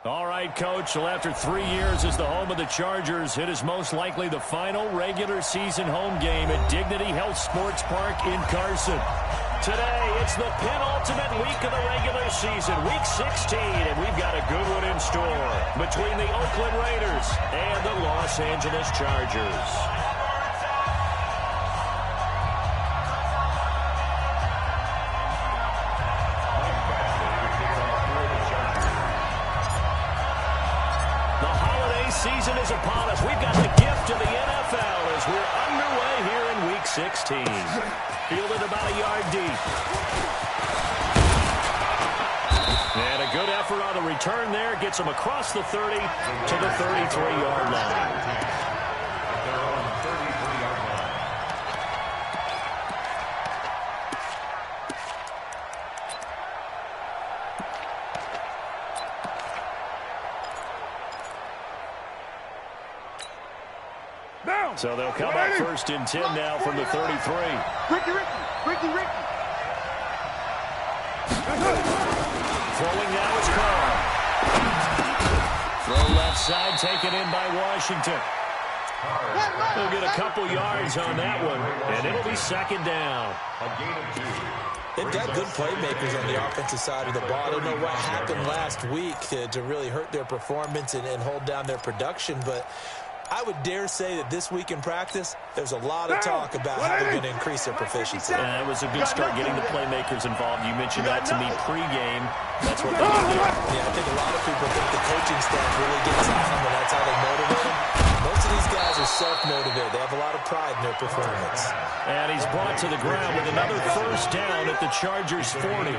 All right, Coach. Well, after 3 years as the home of the Chargers, it is most likely the final regular season home game at Dignity Health Sports Park in Carson. Today, it's the penultimate week of the regular season, Week 16, and we've got a good one in store between the Oakland Raiders and the Los Angeles Chargers. Season is upon us. We've got the gift of the NFL as we're underway here in Week 16. Fielded about a yard deep. And a good effort on the return there. Gets him across the 30 to the 33-yard line. So they'll come up first and 10 now from the 33. Ricky. Throwing now is Carr. Throw left side, taken in by Washington. They'll get a couple yards on that one, and it'll be second down. They've got good playmakers on the offensive side of the ball. I don't know what happened last week to really hurt their performance and hold down their production, but I would dare say that this week in practice, there's a lot of talk about how they're going to increase their proficiency. Yeah, it was a good start getting the playmakers involved. You mentioned that to me pregame. That's what they do. Yeah, I think a lot of people think the coaching staff really gets on them, and that's how they motivate them. Most of these guys are self-motivated. They have a lot of pride in their performance. And he's brought to the ground with another first down at the Chargers' 40.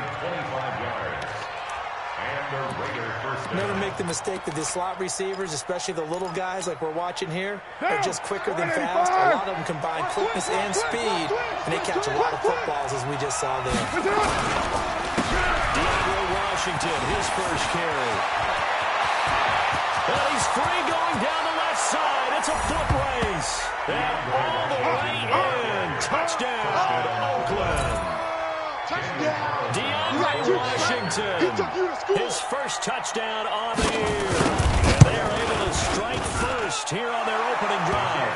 Never make the mistake that the slot receivers, especially the little guys like we're watching here, are just quicker than fast. A lot of them combine quickness and speed, and they catch a lot of footballs, as we just saw there. DeAndre Washington, his first carry. And he's free going down the left side. It's a foot race. And all the way in. Touchdown, Oakland. DeAndre Washington, his first touchdown on the year. And they are able to strike first here on their opening drive.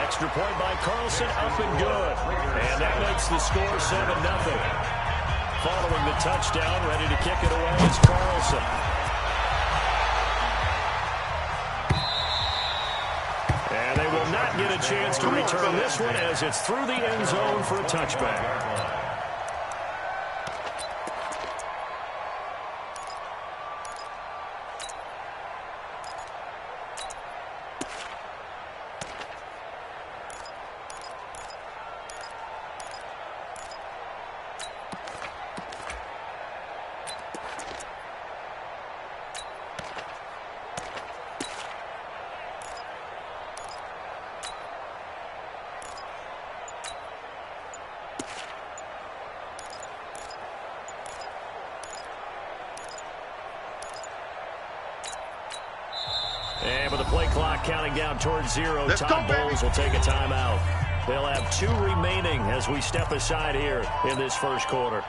Extra point by Carlson, up and good. And that makes the score 7-0. Following the touchdown, ready to kick it away is Carlson. And they will not get a chance to return this one as it's through the end zone for a touchback. And with the play clock counting down towards 0, Todd Bowles will take a timeout. They'll have 2 remaining as we step aside here in this first quarter.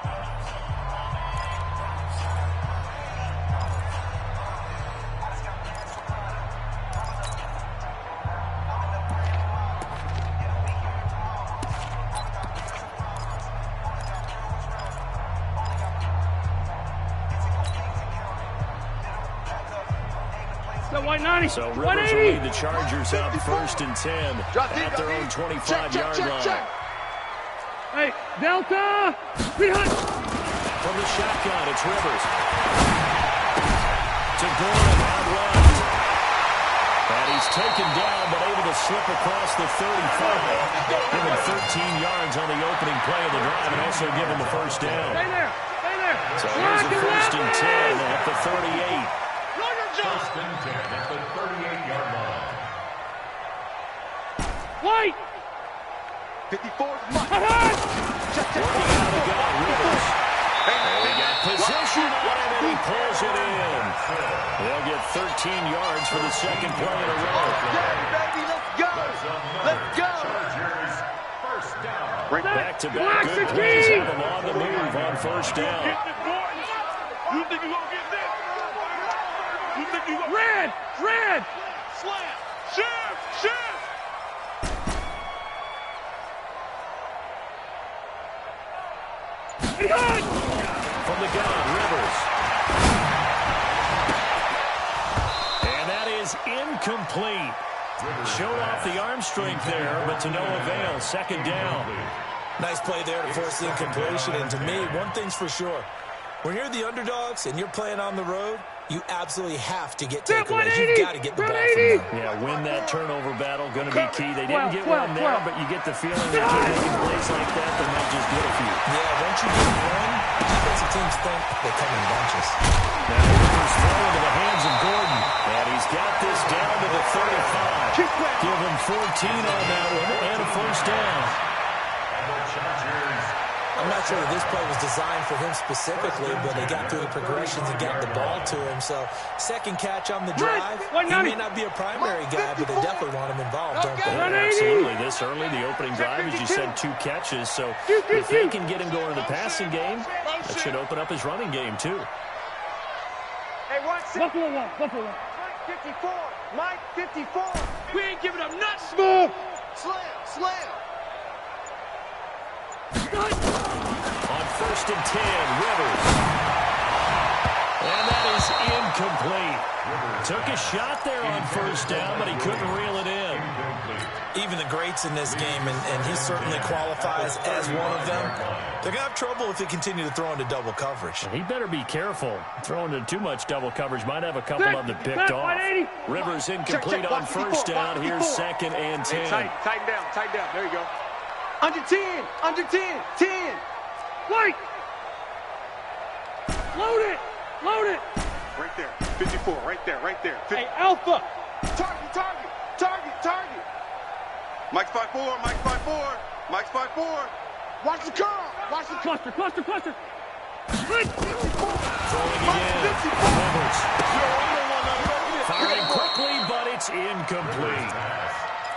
So Rivers will lead the Chargers up first and 10 at their own 25-yard line. Hey, Delta! Behind! From the shotgun, it's Rivers. To Gordon out left. And he's taken down, but able to slip across the 35. Give him 13 yards on the opening play of the drive and also give him a first down. Stay there! Stay there! So here's a first and 10 at the 38. First and 10 at the 38-yard line. White! 54. Working out a guy, Rivers. They got possession on him, and he pulls it in. They'll get 13 yards for the second play in a row. Baby, let's go! Let's go! First down. Back-to-back good plays have them on the move on first down. You think you're going to get this? You think you red! Red! Slam! Shift! Shift! He hot! From the gun, Rivers. And that is incomplete. Showed off the arm strength there, but to no avail. Second down. Nice play there to force the incompletion. And to me, one thing's for sure. When you're the underdogs and you're playing on the road, you absolutely have to get takeaways. You've got to get the ball from them. Yeah, win that turnover battle, going to be key. They didn't get one there, but you get the feeling they keep making plays like that, they might just get a few. Yeah, once you get one, defensive teams think they come in bunches. Now Rivers throw into the hands of Gordon, and he's got this down to the 35. Give him 14 on that one, and a first down. I'm not sure that this play was designed for him specifically, but they got through the progressions and got the ball to him. So second catch on the drive. He may not be a primary guy, but they definitely want him involved, don't they? Yeah, absolutely. This early, the opening drive, as you said, 2 catches. So if they can get him going in the passing game, that should open up his running game too. Hey, watch it. Buffalo one. Mike 54. Mike 54. We ain't giving up nothing. Smooth. Slam. On first and 10, Rivers. And that is incomplete. Took a shot there on first down, but he couldn't reel it in. Even the greats in this game, and he certainly qualifies as one of them, they're going to have trouble if they continue to throw into double coverage. He better be careful. Throwing into too much double coverage might have a couple of them picked off. Rivers incomplete on first down. Here's second and 10. Tighten down. There you go. Under 10. 10. White. Load it. Right there. 54. Right there. Hey, Alpha. Target. Mike's 5'4". Mike's 5'4". Watch the curl. Cluster. Throwing again. Rivers. Firing quickly, but it's incomplete.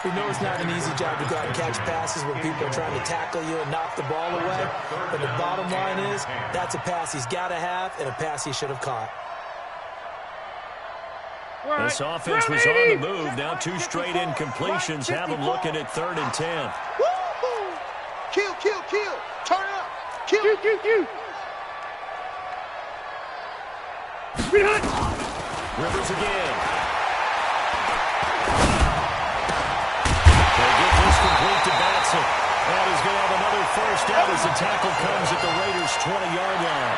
We know it's not an easy job to go out and catch passes when people are trying to tackle you and knock the ball away. But the bottom line is, that's a pass he's got to have and a pass he should have caught. This offense was on the move. Now 2 straight incompletions have them looking at 3rd and 10. Woo-hoo. Kill. Turn up. Kill. Rivers again. They get this complete to Batson. And he's going to have another first down as the tackle comes at the Raiders' 20-yard line.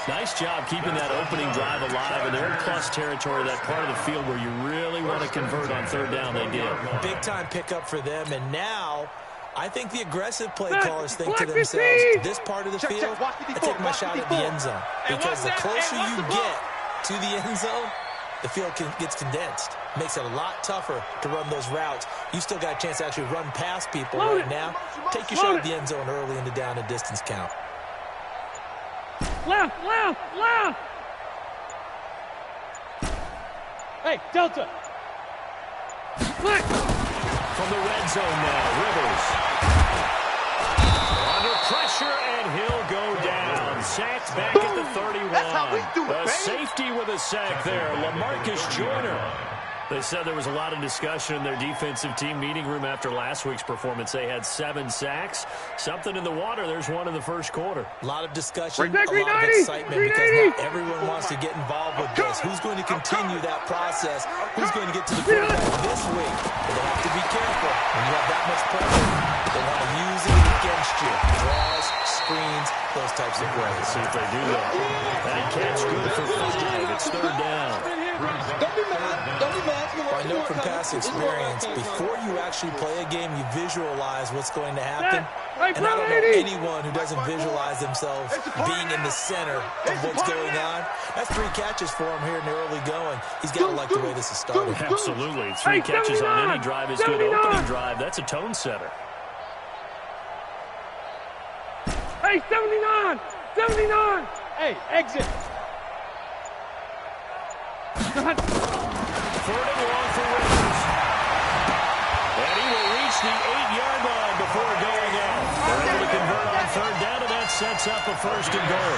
Nice job keeping that opening drive alive, and they're in plus territory, that part of the field where you really want to convert on 3rd down. They did. Big-time pickup for them, and now I think the aggressive play callers think to themselves, this part of the field, I take my shot at the end zone. Because the closer you get to the end zone, the field gets condensed. Makes it a lot tougher to run those routes. You still got a chance to actually run past people right now. Take your shot at the end zone early in the down and distance count. Left. Hey, Delta. From the red zone now, Rivers. Under pressure, and he'll go down. Sacked back at the 31. That's how we do it, A baby. safety with a sack there, LaMarcus Joyner. They said there was a lot of discussion in their defensive team meeting room after last week's performance. They had 7 sacks. Something in the water. There's one in the first quarter. A lot of discussion, a lot of excitement because now everyone wants to get involved with this. Who's going to continue that process? Who's going to get to the quarterback this week? But they have to be careful. When you have that much pressure, they want to use it against you. Draws, screens, those types of plays. Let's see if they do that. That catch good for 5. It's 3rd down. Don't be mad. I know from past experience, before you actually play a game, you visualize what's going to happen. And I don't know anyone who doesn't visualize themselves being in the center of what's going on. That's 3 catches for him here in the early going. He's got to like the way this is started. Absolutely. 3 catches on any drive is good. Opening drive, that's a tone setter. Hey, 79. Hey, exit. 3rd and long for Rivers. And he will reach the 8-yard line before going out. They're able to convert on 3rd down, and that sets up a 1st and goal.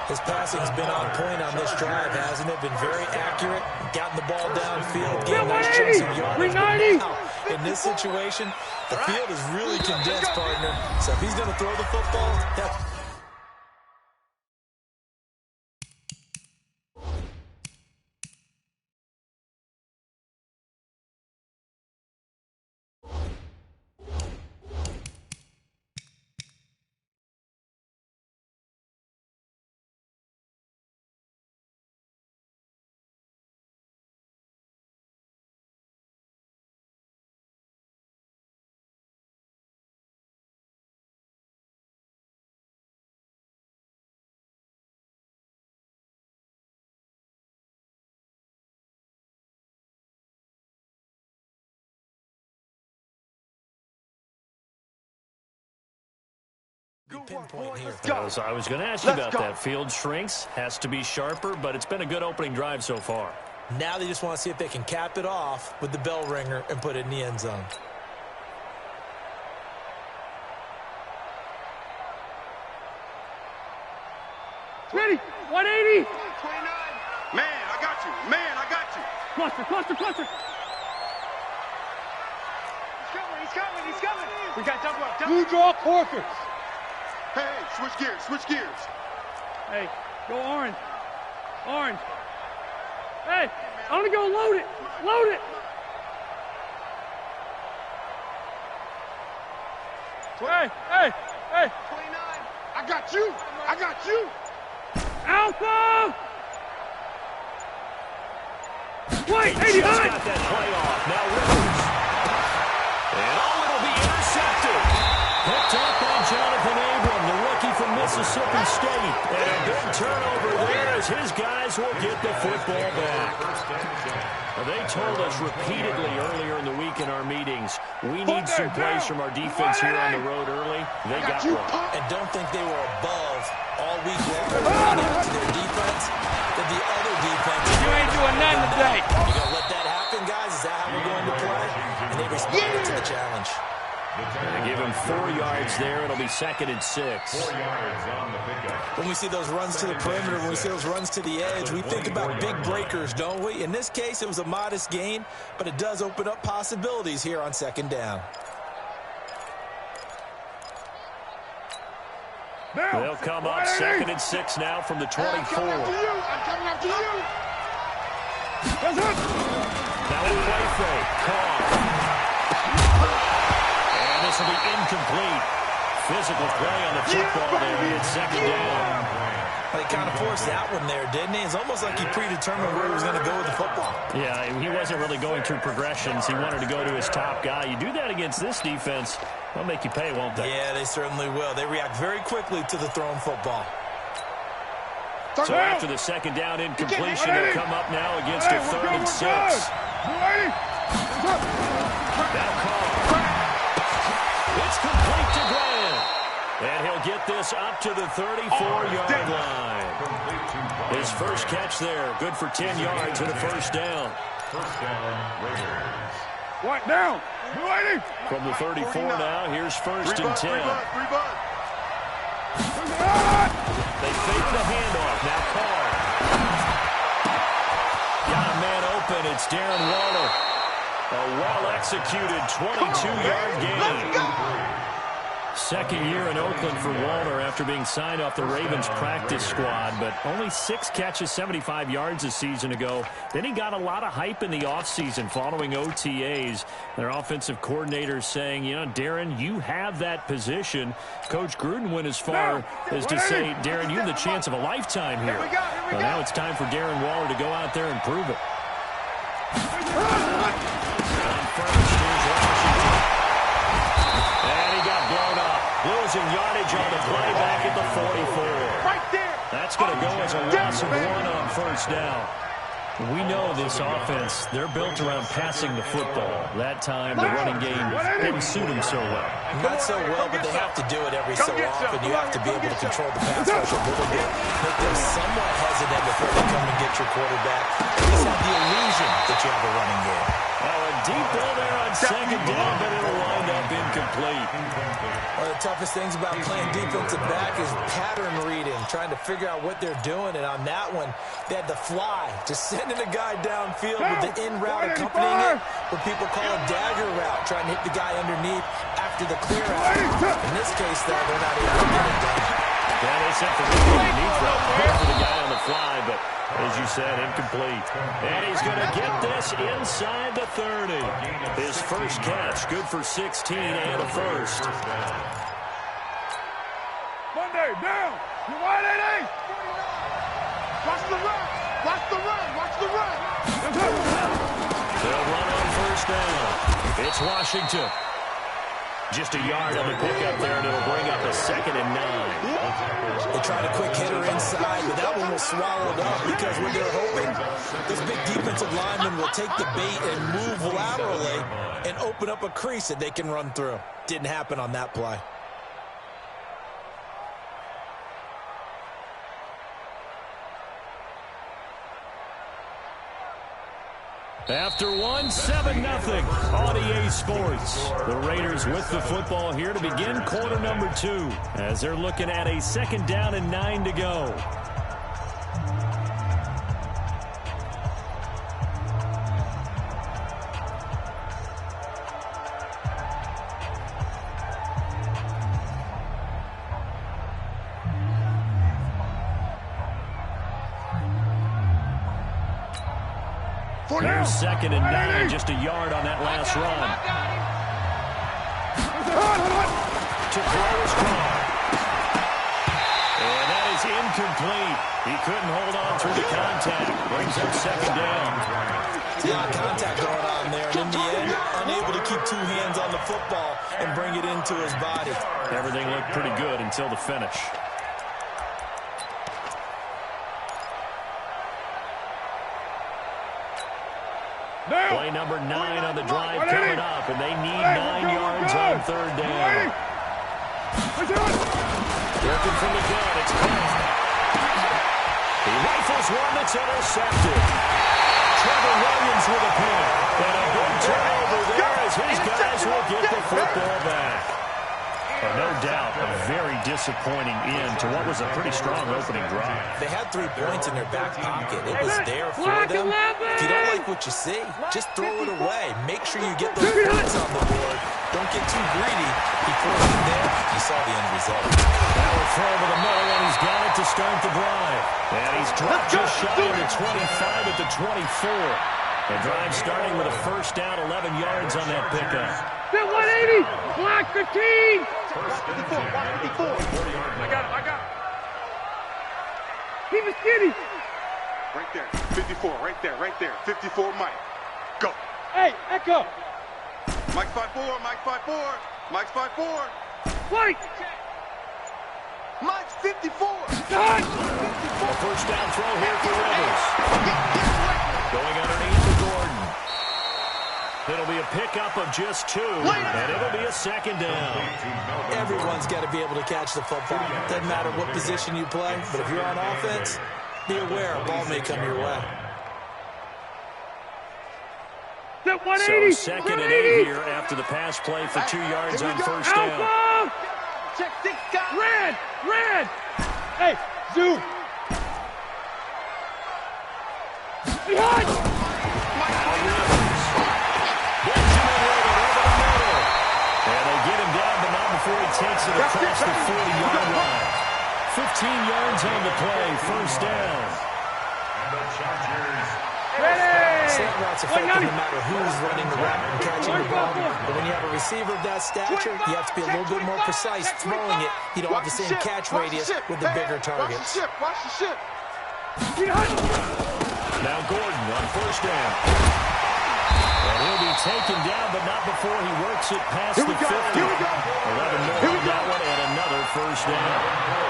His passing's been on point on this drive, hasn't it? Been very accurate, gotten the ball downfield, getting nice chunks of yardage. But now, in this situation, the field is really condensed, partner. So if he's going to throw the football, pinpoint here. So I was going to ask you about that. Field shrinks, has to be sharper, but it's been a good opening drive so far. Now they just want to see if they can cap it off with the bell ringer and put it in the end zone. Ready, 180. 29. Man, I got you. Man, I got you. Cluster. He's coming. We got double up. Blue draw quarters. Hey, switch gears. Hey, go orange. Hey, I'm gonna go load it. Hey. 29. I got you. Alpha. Wait, 80 Just high. got that play off. Now Rivers. And it'll be intercepted. Picked up by Jonathan Abram, the rookie from Mississippi State. And a big turnover there as his guys will get the football back. They told us repeatedly earlier in the week in our meetings, we need some plays from our defense here on the road early. They got one. And don't think they were above all week long to their defense. That the other defense. You ain't doing nothing today. You gonna let that happen, guys? Is that how we're going to play? And they responded to the challenge. They give him 4 yards there. It'll be 2nd and 6. 4 yards on the pickup. When we see those runs to the perimeter, when we see those runs to the edge, we think about big breakers, don't we? In this case, it was a modest gain, but it does open up possibilities here on 2nd down. They'll come up 2nd and 6 now from the 24. I'm coming after you. Now a play fake. Caught. And this will be incomplete. Physical play on the football there. It's 2nd down. Well, he kind of forced that one there, didn't he? It's almost like he predetermined where he was going to go with the football. Yeah, he wasn't really going through progressions. He wanted to go to his top guy. You do that against this defense, they'll make you pay, won't they? Yeah, they certainly will. They react very quickly to the thrown football. So after the 2nd down incompletion, they'll come up now against a 3rd and 6. Now Carr. It's complete to Graham. And he'll get this up to the 34-yard line. His first catch there. Good for 10 yards and a 1st down. First down, Raiders. What down? From the 34 now, here's 1st and 10. They fake the handoff. Now Carr. Got a man open. It's Darren Waller. A well-executed 22-yard gain. 2nd year in Oakland for Waller after being signed off the Ravens practice squad, but only 6 catches, 75 yards a season ago. Then he got a lot of hype in the offseason following OTAs. Their offensive coordinator saying, you know, Darren, you have that position. Coach Gruden went as far as to say, Darren, you have the chance of a lifetime here. Well, now it's time for Darren Waller to go out there and prove it. Losing yardage on the play back at the 44. Right there. That's going to go as a loss of 1 on 1st down. We know this offense, they're built around passing the football. That time, the running game didn't suit them so well. Not so well, but they have to do it every so often. You have to be able to control the pass rush a little bit. Make them somewhat hesitant before they come and get your quarterback. At least have the illusion that you have a running game. Well, a deep ball there on second down, but it'll wind up incomplete. One of the toughest things about playing defensive back is pattern reading, trying to figure out what they're doing. And on that one, they had the fly, just sending a guy downfield with the in route accompanying it, what people call a dagger route, trying to hit the guy underneath after the clear out. In this case, though, they're not able to get it done. Yeah, they sent the underneath route for the guy on the fly, but as you said, incomplete. And he's going to get this inside the 30. His first catch, good for 16 and a first. Monday, down. You want it, Watch the run. Watch the run. Watch the run. They'll run on first down. It's Washington. Just a yard on the pickup there, and it'll bring up a 2nd and 9. They tried a quick hitter inside, but that one was swallowed up because what they're hoping, this big defensive lineman will take the bait and move laterally and open up a crease that they can run through. Didn't happen on that play. After one, 7-0 on EA Sports. The Raiders with the football here to begin quarter number 2 as they're looking at a 2nd down and 9 to go. Here's 2nd and 9, just a yard on that last run. To throw is Carr. And that is incomplete. He couldn't hold on through the contact. Brings up 2nd down. A lot of contact going on there, and in the end, unable to keep 2 hands on the football and bring it into his body. Everything looked pretty good until the finish. Play number 9 on the drive coming up, and they need 9 yards on 3rd down. Working from the gun, it's Carr. He rifles one that's intercepted. Trevor Williams with a pick. And a big turnover there as his guys will get the football back. No doubt, a very disappointing end to what was a pretty strong opening drive. They had 3 points in their back pocket. It was there for them. If you don't like what you see, just throw it away. Make sure you get those points on the board. Don't get too greedy. He throws it there. You saw the end result. That will throw over the middle, and he's got it to start the drive. And he's dropped just shy of the 25 at the 24. The drive starting with a first down, 11 yards on that pickup. 180, block 15. 54. I got it. Keep it skinny. Right there. 54. Right there. 54, Mike. Go. Hey, Echo. Mike 5-4. Mike's 5-4. White. Mike's 54. Done. A first down throw here for Rivers. Going underneath to Gordon. It'll be a pickup of just 2, and it'll be a 2nd down. Everyone's got to be able to catch the football. Doesn't matter what position you play, but if you're on offense, be aware a ball may come your way. So 2nd and 8 here after the pass play for 2 yards on first down. Check 6 guys. Red. Hey, zoom. Behind. And they get him down, but not before he takes it across the 40-yard line. 15 yards on the play, first down. Slant routes effective no matter who's running the route and catching the ball. But when you have a receiver of that stature, you have to be a little bit more precise throwing it. You don't have the same catch radius with the bigger targets. Watch the ship. Now Gordon on first down. And he'll be taken down, but not before he works it past the 50. 11 more on that one, and another first down.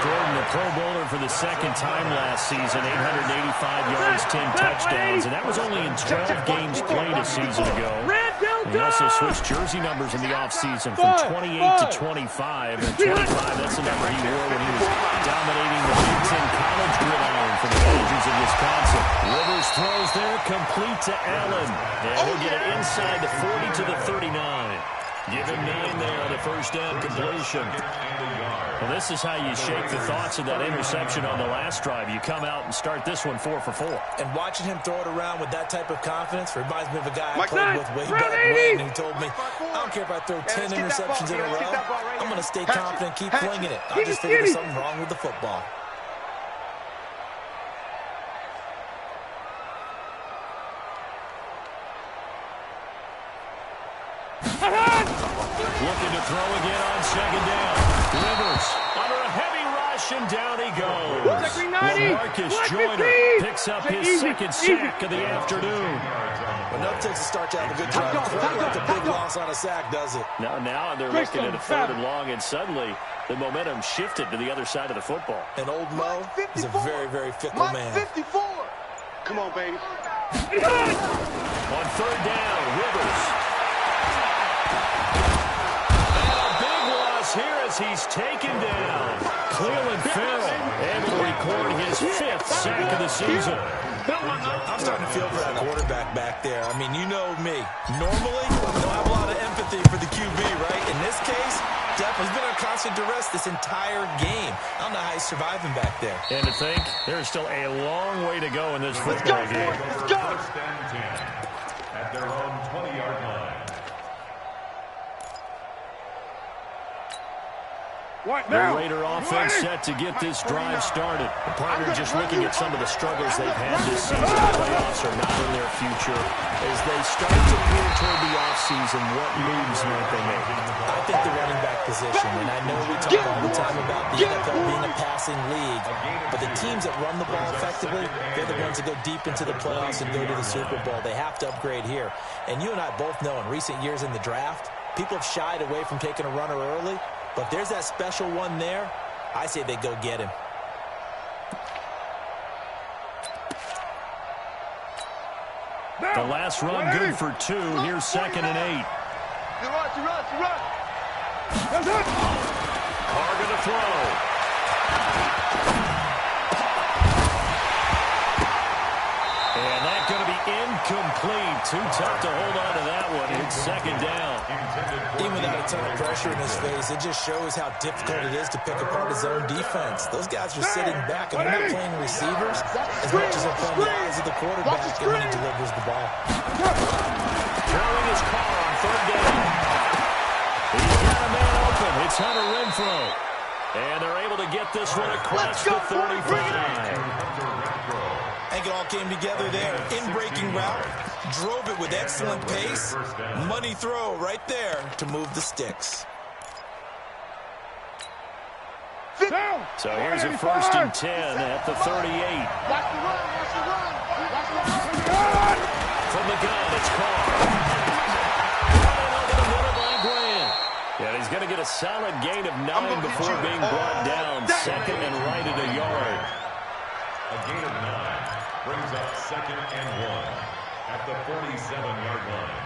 Gordon, the Pro Bowler for the 2nd time last season, 885 yards, 10 touchdowns, and that was only in 12 games played a season ago. He also switched jersey numbers in the offseason from 28 to 25, and 25, that's the number he wore when he was dominating the Big Ten college gridiron for the Badgers of Wisconsin. Rivers throws there, complete to Allen. And he'll get it inside the 40 to the 39. Give him 9 there on the first down completion. Well, this is how you shake the thoughts of that interception on the last drive. You come out and start this one 4 for 4. And watching him throw it around with that type of confidence reminds me of a guy I played with way back when who told me, I don't care if I throw 10 interceptions in a row, I'm going to stay confident, keep flinging it. I just think there's something wrong with the football. Looking to throw again on second down. Rivers under a heavy rush, and down he goes. Marcus Joyner picks up his second sack of the afternoon. But nothing takes a start out of a good drive. Quite like a big loss on a sack, does it? Now they're looking at a 3rd and long, and suddenly the momentum shifted to the other side of the football. And old Mo is a very, very fickle man. 54. Come on, baby. On 3rd down, Rivers. Here as he's taken down. Cleveland Farrell able to record his 5th sack of the season. I'm starting to feel for that quarterback back there. I mean, you know me. Normally, I don't have a lot of empathy for the QB, right? In this case, definitely been under constant duress this entire game. I don't know how he's surviving back there. And to think, there's still a long way to go in this football game. Let's go. First and 10 at their own 20-yard line. The Raider offense set to get this drive started. The partner just looking at some of the struggles they've had this season. The playoffs are not in their future. As they start to move toward the offseason, what moves might they make? I think the running back position, and I know we talk all the time about the NFL being a passing league, but the teams that run the ball effectively, they're the ones that go deep into the playoffs and go to the Super Bowl. They have to upgrade here. And you and I both know in recent years in the draft, people have shied away from taking a runner early. But there's that special one there. I say they go get him. The last run good for 2. Here's 2nd and 8. You run. Carr to throw. And that's going to be incomplete. Too tough to hold on to that one. It's 2nd down. Even without a ton of pressure in his face, it just shows how difficult it is to pick apart his own defense. Those guys are sitting back, and they're not playing receivers as much as they're playing the eyes of the quarterback and when he delivers the ball. Throwing his car on 3rd down. He's got a man open. It's Hunter Renfrow. And they're able to get this one across the 35. I think it all came together there. In-breaking route, drove it with excellent pace. Money throw right there to move the sticks. So here's a 1st and 10 at the 38. From the gun, it's Carr. Over the middle by Grant. Yeah, he's going to get a solid gain of 9 before being brought down. 2nd and right at a yard. A gain of 9 brings up 2nd and 1 at the 47-yard line.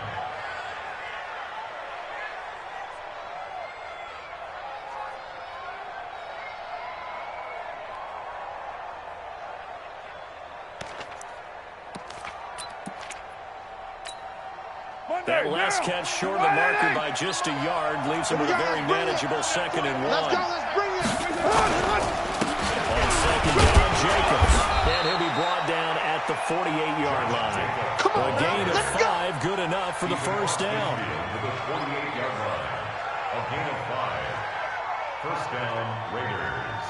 That last catch short of the marker by just a yard leaves him with a very manageable 2nd and 1. On 2nd down, Jacobs. And he'll be brought down at the 48-yard line. A gain of 5, good enough for the 1st down. To the 48-yard line. A gain of 5. First down, Raiders.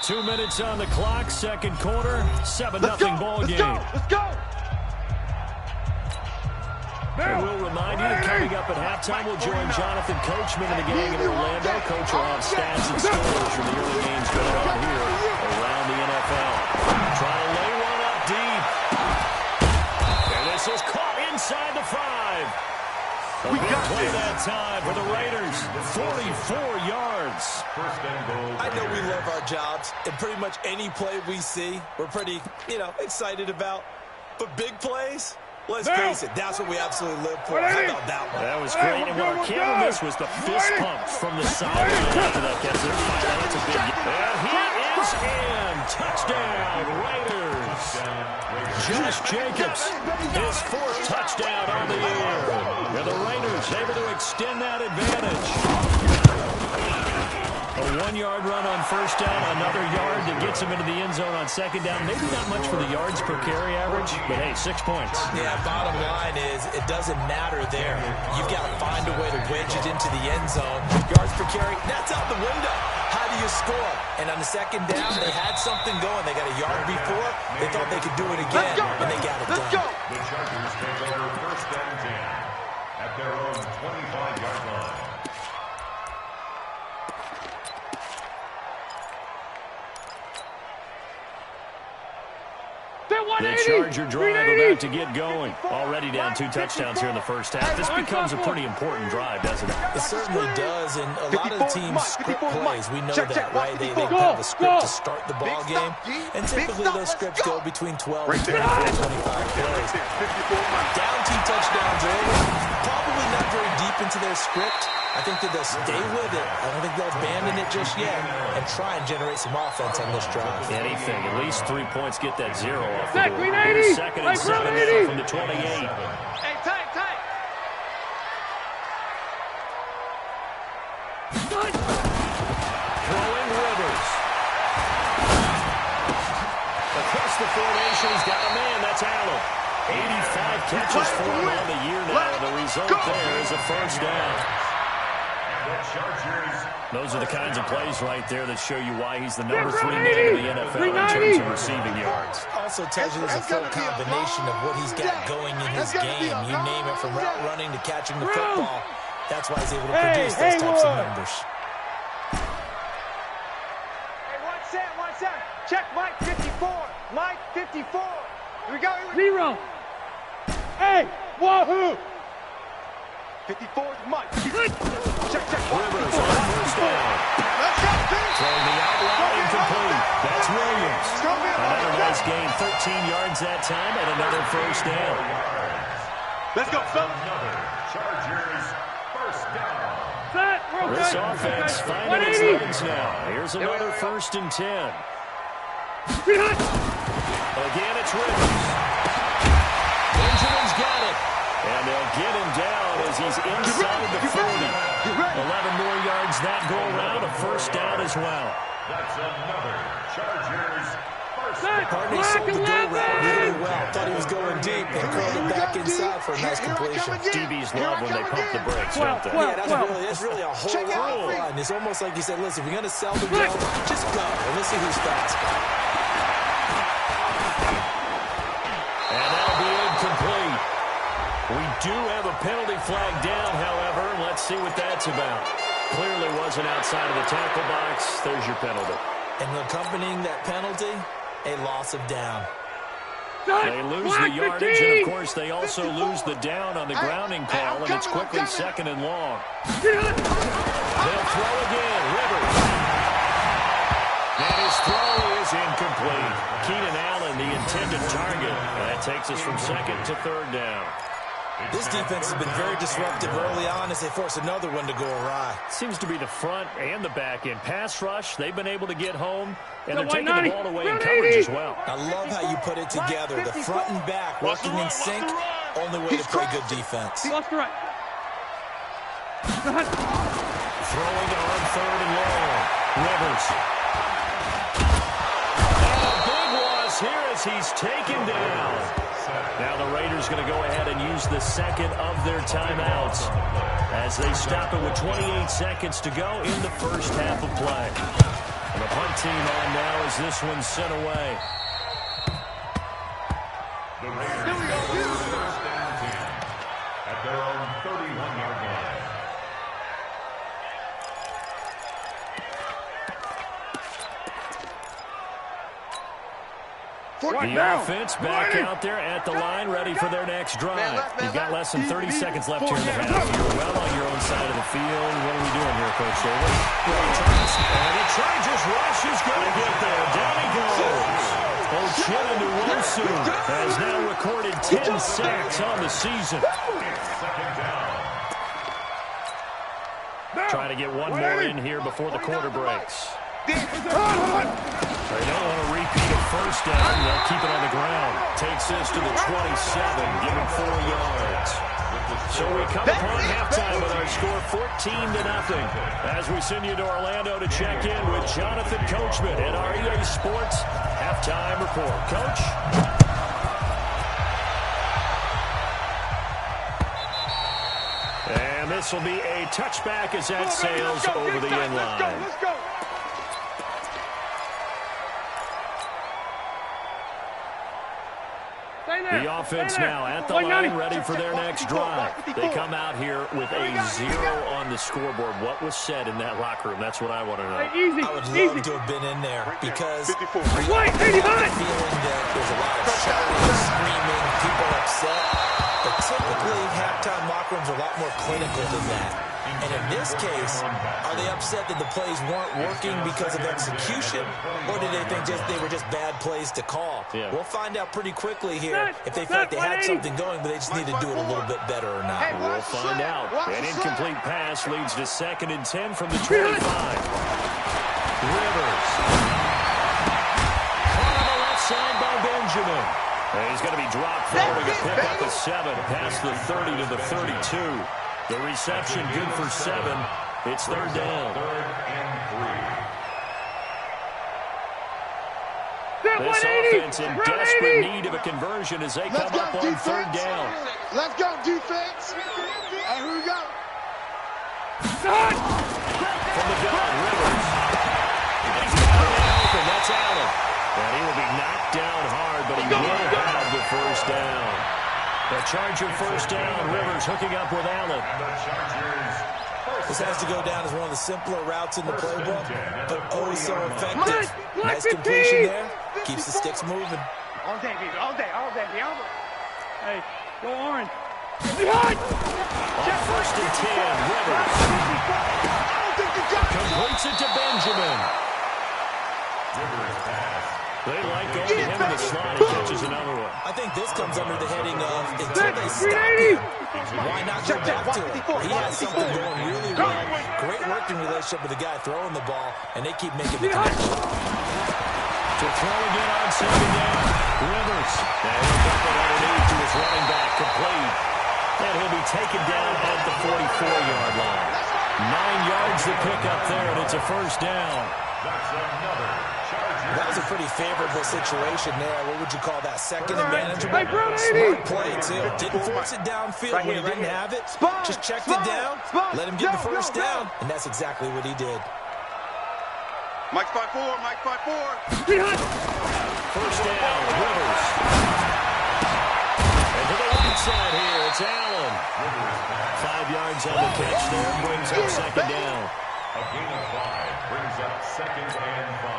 2 minutes on the clock, 2nd quarter, 7-0 ball game. Let's go. And we'll remind you that coming up at halftime, we'll join Jonathan Coachman and the gang in Orlando. Coach will have stats and scores from the early games going on here around the NFL. Trying to lay one up deep. And this is caught inside the 5. We got play that time for the Raiders. 44 yards. First and goal. I know we love our jobs, and pretty much any play we see, we're pretty, excited about. But big plays? Let's face it, that's what we absolutely live for. How about that one? That was great. And what our camera missed was the fist pump from the sideline after that catch. That's a big game. And he is in. Touchdown, Raiders. Josh Jacobs, his 4th touchdown on the year. And the Raiders able to extend that advantage. A 1-yard run on first down, another yard that gets him into the end zone on second down. Maybe not much for the yards per carry average, but hey, 6 points. Yeah, bottom line is it doesn't matter there. You've got to find a way to wedge it into the end zone. Yards per carry, that's out the window. How do you score? And on the second down, they had something going. They got a yard before. They thought they could do it again, and they got it done. The Chargers take over first and 10 at their own 25-yard line. The Charger drive about to get going. Already down 2 touchdowns here in the first half. This becomes a pretty important drive, doesn't it? It certainly does, and a lot of the teams script plays. We know that, right? They have a script to start the ball game, and typically those scripts go between 12 and 24, 25 plays. Down 2 touchdowns early, probably not very deep into their script. I think that they'll stay with it. I don't think they'll abandon it just yet and try and generate some offense on this drive. Anything. At least 3 points get that 0 off the board. Second and 7 now from the 28. Hey, tight. Throwing Rivers. Across the formation, he's got a man. That's Allen. 85 catches for him on the year now. The result there is a first down. Those are the kinds of plays right there that show you why he's the number 3 man in the NFL in terms of receiving yards. Also tells you there's a full combination of what he's got going in his game. You name it, from route running to catching the football. That's why he's able to produce those types of numbers. Hey, one set. Check Mike 54. Mike 54. Here we go. 0. Hey, wahoo! 54 is Mike. Check. Rivers on first down. Throwing the out route incomplete. That's Williams. Another nice gain. 13 yards that time and another first down. Let's go, fellas. Another Chargers first down. This offense finding its legs now. Here's another 1st and 10. Again, it's Rivers. Benjamin's got it. And they'll get him down as he's inside the 40. 11 more yards that go around. A first down as well. That's another Chargers first down. Harney sold the go route really well. Thought he was going deep and curled it back inside for a nice completion. DBs love when they pump the brakes, don't they? Yeah, that's really a whole lot of fun. It's almost like you said, listen, if you're going to sell the Jones, just go. And let's see who's fast. And that'll be incomplete. We do have a penalty flag down, however. Let's see what that's about. Clearly wasn't outside of the tackle box. There's your penalty. And accompanying that penalty, a loss of down. They lose the yardage, and, of course, they also lose the down on the grounding call, and it's quickly 2nd and long. They'll throw again. Rivers. And his throw is incomplete. Keenan Allen, the intended target. And that takes us from 2nd to 3rd down. This defense has been very disruptive early on as they force another one to go awry. Seems to be the front and the back end. Pass rush, they've been able to get home, and they're taking the ball away in coverage as well. I love how you put it together. The front and back working in sync. Only way to play good defense. Lost the right. Throwing on 3rd and long. Rivers. And a big loss here as he's taken down. Now the Raiders going to go ahead and use the 2nd of their timeouts as they stop it with 28 seconds to go in the first half of play. And the punt team on now as this one's sent away. The Raiders first and 10 at their own 31-yard line. The offense back out there at the line, ready for their next drive. You've got less than 30 seconds left here in the half. You're well on your own side of the field. What are we doing here, Coach Davis? And the Chargers rush is going to get there. Down he goes. Ochena Nwosu has now recorded 10 sacks on the season. Trying to get one more in here before the quarter breaks. There. They don't want to repeat a first down. They'll keep it on the ground. Takes this to the 27, give him 4 yards. So we come upon halftime with our score 14-0. As we send you to Orlando to check in with Jonathan Coachman at our EA Sports Halftime Report. Coach? And this will be a touchback as that sails over the end line. Let's go. The offense now at the line, ready for their next drive. They come out here with a 0 on the scoreboard. What was said in that locker room? That's what I want to know. I would love to have been in there because I have the feeling that there's a lot of shouting, screaming, people upset. But typically, halftime locker rooms are a lot more clinical than that. And in this case, are they upset that the plays weren't working because of execution, or did they think they were just bad plays to call? Yeah. We'll find out pretty quickly here if they felt they had something going, but they just need to do it a little bit better or not. We'll find out. An incomplete pass leads to 2nd and 10 from the 25. Rivers. On the left side by Benjamin. And he's going to be dropped following a pickup of 7 past the 30 to the 32. The reception good for 7. It's 3rd down. 3rd and 3. This offense in desperate need of a conversion as they come up on 3rd down. Let's go, defense. And here we go. From the gun, Rivers. He's got it open. That's Allen. And he will be knocked down hard, but he will have the 1st down. The Charger 1st down. Rivers hooking up with Allen. This has to go down as one of the simpler routes in the playbook, but oh so effective. Nice completion there. Keeps the sticks moving. All day, baby. All day. Hey, go orange. On 1st and 10, Rivers. Completes it to Benjamin. They like going to him in the slot. He catches another one. I think this comes under the heading of until they stop him, why not go back to it? He has something going really well. Great working relationship with the guy throwing the ball, and they keep making the connection. To throw again on 2nd down. Rivers. And he'll dump it underneath to his running back. Complete. And he'll be taken down at the 44-yard line. 9 yards to pick up there, and it's a 1st down. That's another Charger. That was a pretty favorable situation there. What would you call that? 2nd and manageable? Hey, Brown, Smart play, too. Didn't force it downfield when he didn't have it. Just checked it down, let him get the 1st down, and that's exactly what he did. Mike 5-4, Mike 5-4. 1st down, Rivers. And to the right side here, it's Allen. 5 yards on the catch there, brings up 2nd down. A gain of 5 brings up 2nd and 5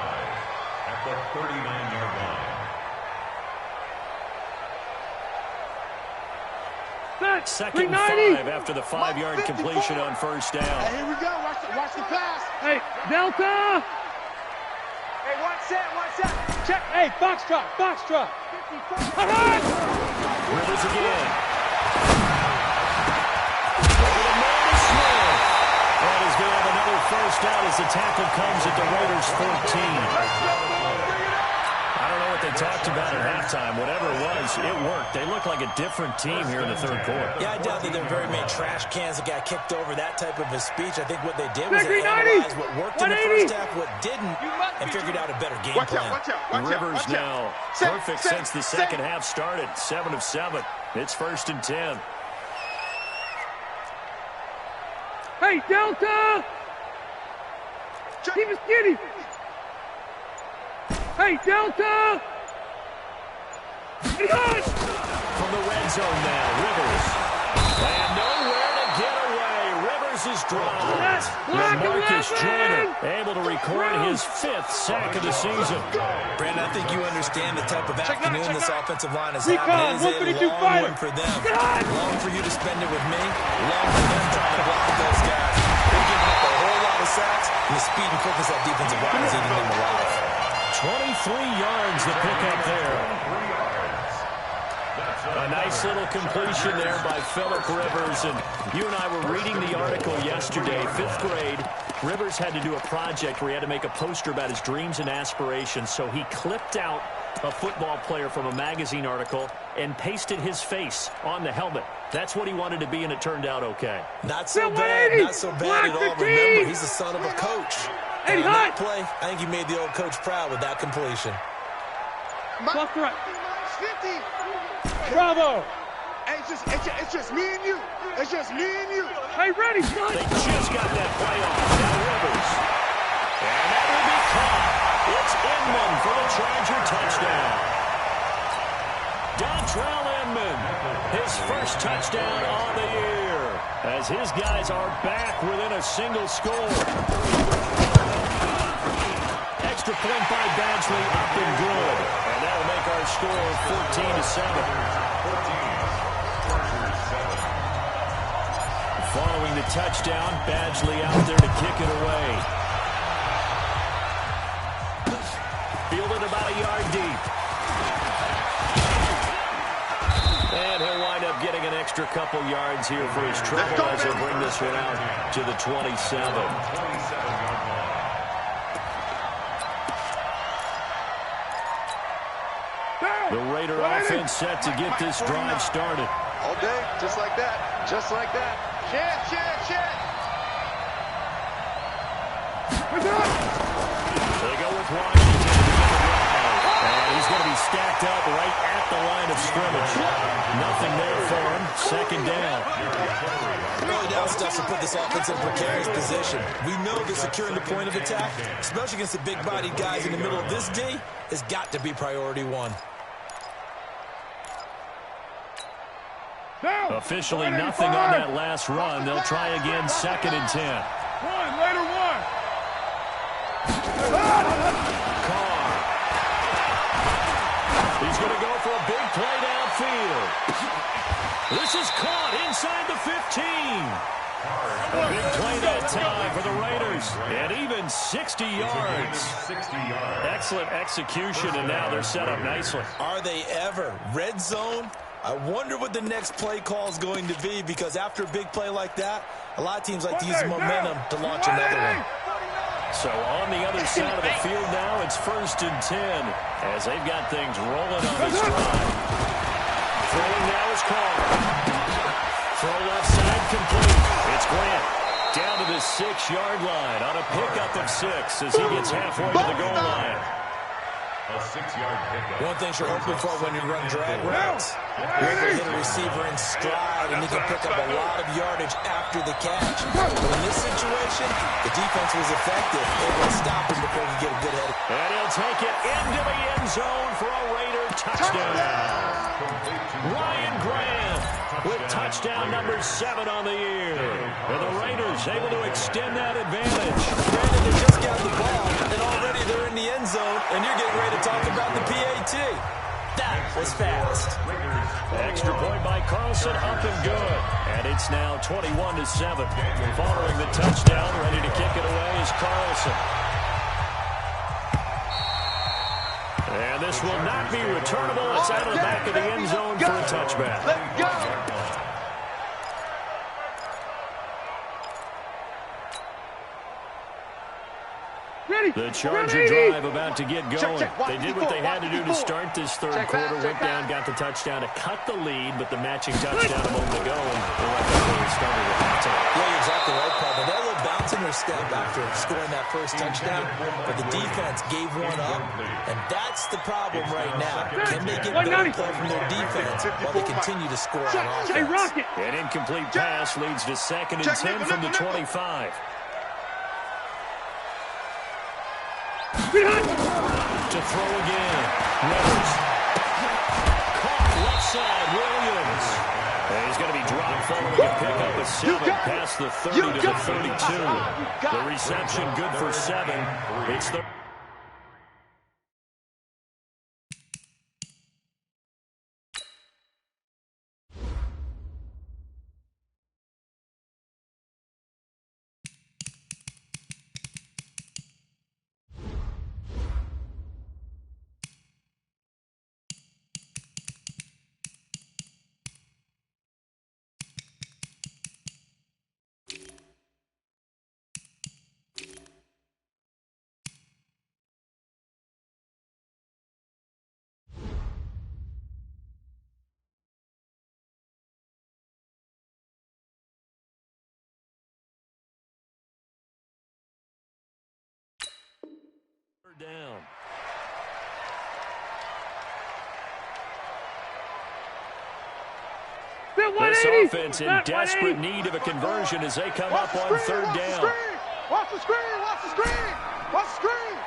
at the 39-yard line. 2nd and 5 after the 5-yard completion on 1st down. And here we go. Watch the pass. Hey, Delta. Hey, one set. Check. Hey, box truck. 54. Rivers again. Over the man is Smith. And he's going to have another 1st down as the tackle comes at the Raiders 14. I don't know what they talked about at halftime. Whatever it was, it worked. They look like a different team here in the 3rd quarter. Yeah, I doubt that there are very many trash cans that got kicked over that type of a speech. I think what they did was they analyzed what worked in the 1st half, what didn't, and figured out a better game plan. Watch out. Rivers now perfect since the 2nd half started. 7 of 7. It's 1st and 10. Hey, Delta. Keep it skinny. Hey, Delta. From the red zone now, Rivers. And nowhere to get away. Rivers is dropped. Marcus Joyner able to record his 5th sack of the season. Brandon, I think you understand the type of afternoon this offensive line is having. It is a long one for them. Long for you to spend it with me. Long for them trying to block those guys. They're giving up a whole lot of sacks, and the speed and quickness that defensive line is eating them alive. 23 yards to pick up there. A nice little completion there by Phillip Rivers. And you and I were reading the article yesterday, 5th grade. Rivers had to do a project where he had to make a poster about his dreams and aspirations, so he clipped out a football player from a magazine article and pasted his face on the helmet. That's what he wanted to be, and it turned out okay. Not so bad. Not so bad at all. Remember, he's the son of a coach. And on that play, I think he made the old coach proud with that completion. Left right. 50. Bravo. Hey, it's just me and you. It's just me and you. Hey, ready, son. They just got that play off. Now Rivers. And that will be caught. It's Inman for the Charger touchdown. Dontrell Inman, his first touchdown on the year, as his guys are back within a single score. Extra point by Badgley, up and good. And that will make our score 14-7. Following the touchdown, Badgley out there to kick it away. Fielded about a yard deep. And he'll wind up getting an extra couple yards here for his trouble as he'll bring this one out to the 27. The Raider offense set to get this drive started. All day, just like that. Just like that. Chance. They go with Washington to begin the drive. And he's going to be stacked up right at the line of scrimmage. Nothing there for him. Second down. Early down stuff to put this offense in a precarious position. We know that securing the point of attack, especially against the big-bodied guys in the middle of this D, has got to be priority one. Officially nothing on that last run. They'll try again, 2nd and 10. Later one. Carr. He's going to go for a big play downfield. This is caught inside the 15. A big play that time for the Raiders. And even 60 yards. Excellent execution, and now they're set up nicely. Are they ever? Red zone? I wonder what the next play call is going to be, because after a big play like that, a lot of teams like to use momentum to launch another one. So on the other side of the field now, it's 1st and 10 as they've got things rolling on this drive. Throwing now is called. Throw left side complete. It's Grant down to the 6-yard line on a pickup of 6 as he gets halfway to the goal line. A 6-yard pickup. One thing you're hoping for when you run drag routes, you're able to hit a receiver in stride, and he can pick up a lot of yardage after the catch. But in this situation, the defense was effective, able to stop him before he could get a good head. And he'll take it into the end zone for a Raider touchdown. Ryan Grant with touchdown number 7 on the year. And the Raiders able to extend that advantage. Granted, they just got the ball, and already they're in the end zone, and you're getting ready to talk about the PAT. That was fast. Extra point by Carlson, up and good. And it's now 21-7. Following the touchdown, ready to kick it away is Carlson. And this will not be returnable. It's out of the back of the end zone for a touchback. Let's go. The Charger drive about to get going. They did what they had to do to start this third quarter. Went down, got the touchdown to cut the lead, but the matching touchdown a moment ago, and they're right back where they started at halftime. Yeah, you're exactly right, Paul. They had a little bounce in their step after scoring that first touchdown, but the defense gave one up, and that's the problem right now. Can they get better play from their defense while they continue to score on offense? An incomplete pass leads to 2nd and 10 from the 25. To throw again. Rivers. Caught left side. Williams. And he's going to be dropped following a pickup of 7 past the 30 to the 32. The reception good for 7. It's the... down. This offense in desperate need of a conversion as they come up on third down. Watch the screen! Watch the screen! Watch the screen!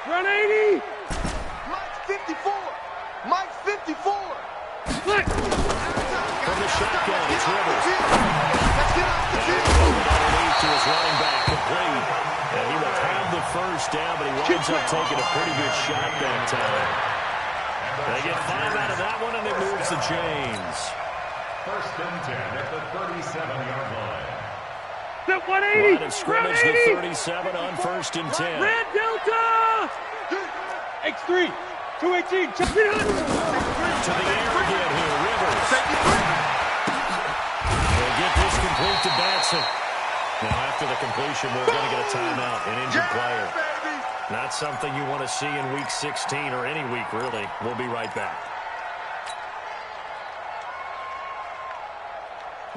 Run 80! Mike's 54! Mike's 54! Flick! From the shotgun, it's Rivers. Let's get off the field! Underneath to his running back, complete. And he will have the first down, but he winds up taking a pretty good shot that time. They get 5 out of that one, and it moves the chains. First and 10 at the 37-yard line. Step 180! Line of scrimmage, the 37 on first and 10. Red Delta! X3, 218, check it out! To the air again here, Rivers. They'll get this complete to Batson. Now after the completion, we're going to get a timeout, an injured player. Not something you want to see in Week 16 or any week, really. We'll be right back.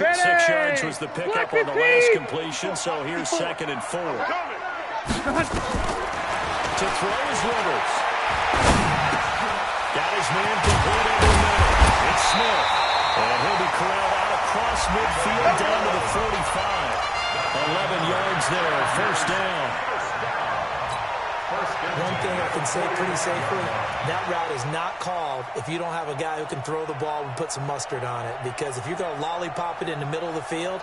6 yards was the pickup on the last completion, so here's 2nd and 4. To throw is Rivers. Got his man complete over the middle. It's Smith. And he'll be corralled out across midfield down to the 45. 11 yards there, first down. One thing I can say pretty safely, that route is not called if you don't have a guy who can throw the ball and put some mustard on it. Because if you're going to lollipop it in the middle of the field,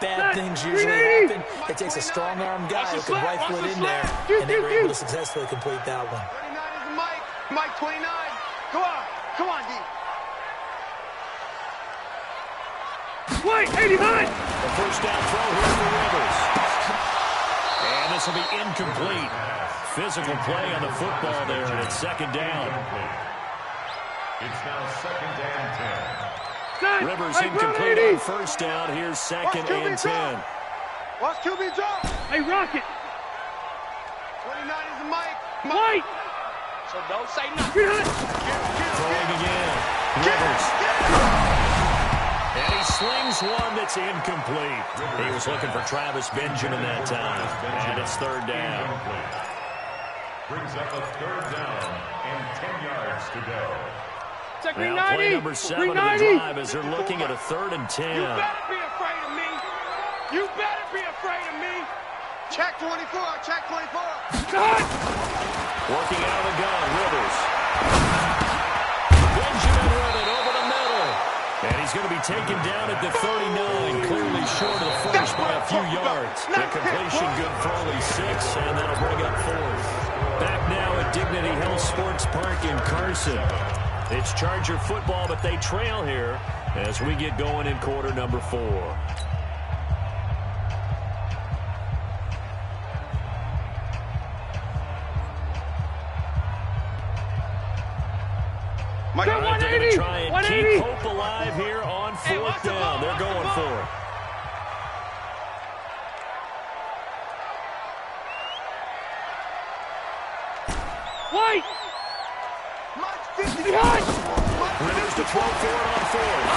bad things usually happen. It takes a strong-arm guy who can rifle it in there, and they were able to successfully complete that one. 29 is Mike. Mike 29. Come on. Come on, D. Wait, 89! The first down throw here for Rivers. And this will be incomplete. Physical play on the football there, and it's 2nd down. It's now 2nd and 10. Rivers incomplete on first down. Here's 2nd and 10. Watch QB drop. Hey, Rocket! 29 is Mike. Mike! So don't say nothing. Throwing again. Rivers. And he slings one that's incomplete. He was looking for Travis Benjamin that time. And it's 3rd down. Brings up a 3rd down and 10 yards to go. Now play number 7 of the drive as they're looking at a 3rd and 10. You better be afraid of me. You better be afraid of me. Check 24. Check 24. Cut! Working out of the gun, Rivers. Benjamin with it over the middle. And he's going to be taken down at the 39, clearly short of the first by a few yards. The completion good for only 6, and that'll bring up 4th. Back now at Dignity Health Sports Park in Carson. It's Charger football, but they trail here as we get going in quarter number 4. All right, they're going to try and keep hope alive here on 4th down. They're going for it. White! Rivers to throw for it on 4th.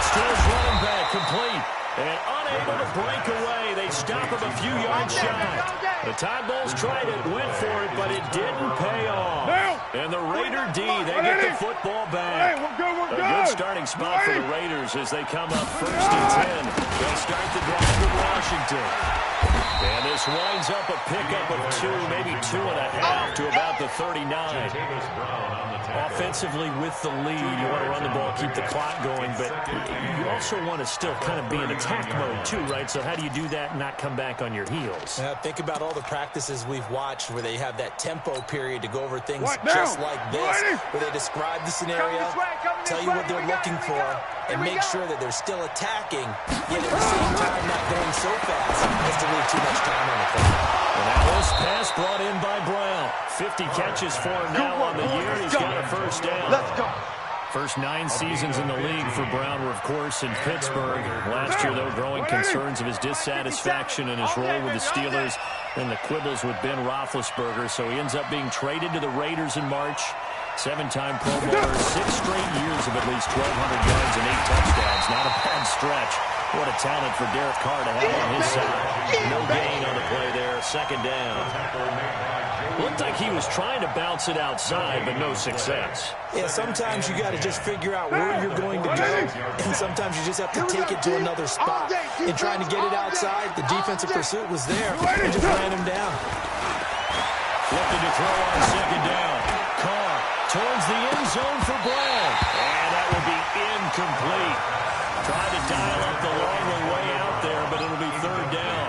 Stills running back, complete. And unable to break away. They stop him a few yards shy. The Tide Bulls tried it, went for it, but it didn't pay off. And the Raider D, they get the football back. A good starting spot for the Raiders as they come up 1st and 10. They'll start the drive with Washington. And this winds up a pickup of 2, maybe 2.5 to about the 39. Offensively with the lead, you want to run the ball, keep the clock going, but you also want to still kind of be in attack mode too, right? So how do you do that and not come back on your heels? Think about all the practices we've watched where they have that tempo period to go over things just like this, where they describe the scenario, tell you what they're looking for, and make sure that they're still attacking, yet at the same time not going so fast as to leave too much time on the clock. And now this pass brought in by Brown. 50 catches for him now on the year. He's got a first down. Let's go. First 9 seasons in the league for Brown were, of course, in Pittsburgh. Last year, though, growing concerns of his dissatisfaction in his role with the Steelers and the quibbles with Ben Roethlisberger. So he ends up being traded to the Raiders in March. 7-time Pro Bowler, 6 straight years of at least 1,200 yards and 8 touchdowns. Not a bad stretch. What a talent for Derek Carr to have on his side. No gain on the play there. Second down. Looked like he was trying to bounce it outside, but no success. Yeah, sometimes you got to just figure out where you're going to go, and sometimes you just have to take it to another spot. In trying to get it outside, the defensive pursuit was there and just ran him down. Looking to throw on second down. Carr towards the end zone for Brown. And that will be incomplete. Tried to dial up the long way out there, but it'll be third down.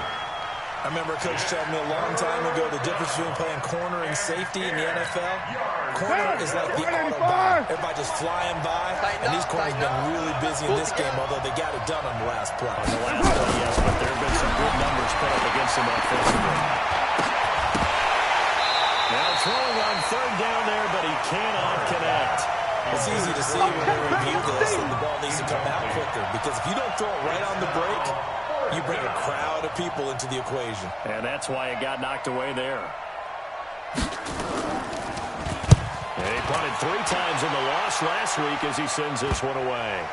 I remember a coach telling me a long time ago the difference between playing corner and safety in the NFL. Corner is like the Autobahn. Everybody just flying by, and these corners have been really busy in this game, although they got it done on the last play. On the last play, yes, but there have been some good numbers put up against them offensively. Now throwing on third down there, but he cannot connect. It's easy to see when we review this that the ball needs to come out quicker, because if you don't throw it right on the break, you bring a crowd of people into the equation. And that's why it got knocked away there. And he punted 3 times in the loss last week as he sends this one away.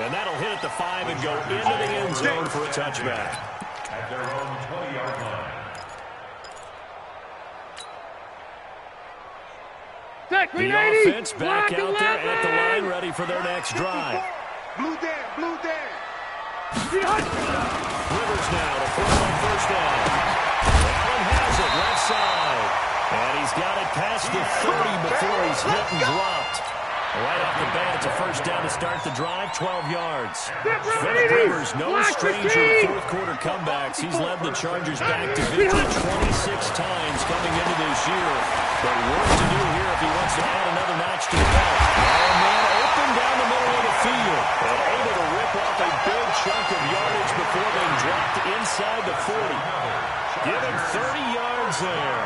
And that'll hit at the 5 and go into the end zone for a touchback. At their own 20-yard line. The offense back out there at the line, ready for their next drive. Blue down, blue down. Rivers now to throw on first down. Allen has it left side. And he's got it past the 30 before he's hit and dropped. Right off the bat, it's a first down to start the drive, 12 yards. Phillip Rivers, no stranger to fourth quarter comebacks. He's led the Chargers back to victory 26 times coming into this year. But work to do here if he wants to add another notch to the belt. Oh, man, open down the middle of the field. And able to rip off a big chunk of yardage before being dropped inside the 40. Give him 30 yards there.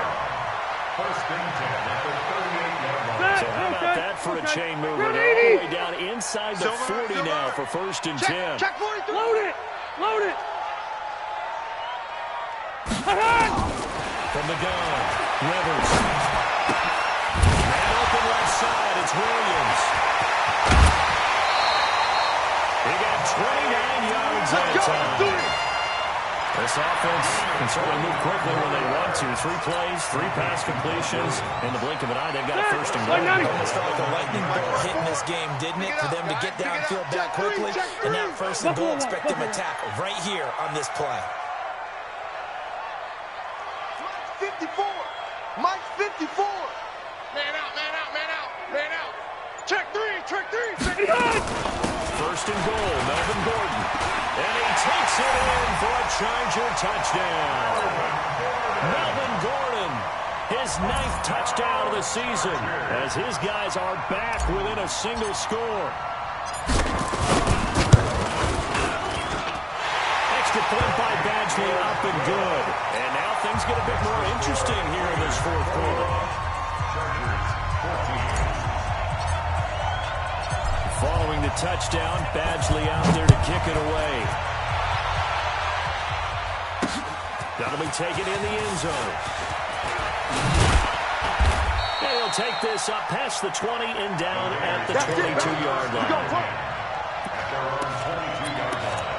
First and 10 at the 38-yard line. So how about that for a chain mover? They're all the way down inside the 40 now for first and 10. Check 43. Load it. Load it. From the gun, Rivers. And open left side, it's Williams. He got 29 yards that time. This offense can certainly move quickly when they want to. 3 plays, 3 pass completions. In the blink of an eye, they've got first and goal. Almost felt like a lightning bolt hitting this game, didn't it? For them to get downfield that quickly. And now first and goal, expect them to tackle right here on this play. 54. Mike's 54. Man out, man out, man out, man out. Check 3, check 3. First and goal, Melvin Gordon. And he takes it in for a Charger touchdown. Melvin Gordon, his 9th touchdown of the season, as his guys are back within a single score. Extra point by Badgley, up and good. And now things get a bit more interesting here in this fourth quarter. Following the touchdown, Badgley out there to kick it away. That'll be taken in the end zone. And he'll take this up past the 20 and down at the 22-yard line. At their own 22-yard line.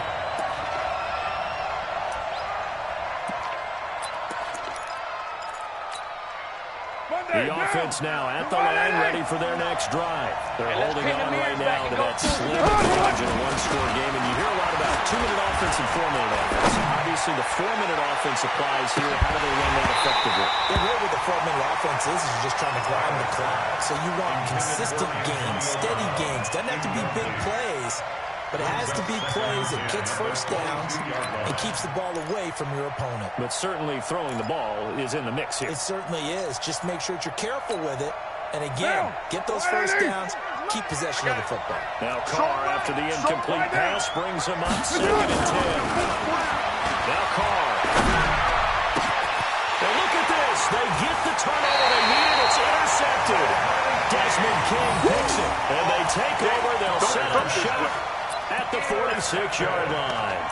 The offense now at the line, ready for their next drive. They're holding on right now to that slim advantage in a one-score game, and you hear a lot about 2-minute offense and 4-minute offense. Obviously, the 4-minute offense applies here. How do they run that effectively? The way with the 4-minute offense is you're just trying to grind the clock. So you want consistent gains, steady gains. Doesn't have to be big plays, but it has to be plays that gets first downs and keeps the ball away from your opponent. But certainly throwing the ball is in the mix here. It certainly is. Just make sure that you're careful with it. And again, get those first downs, keep possession of the football. Now Carr, after the incomplete pass, brings him up 2nd and 10. Now Carr. Now look at this. They get the turnover they needed. It's intercepted. Desmond King picks it. And they take over. They'll set up shop at the 46-yard line.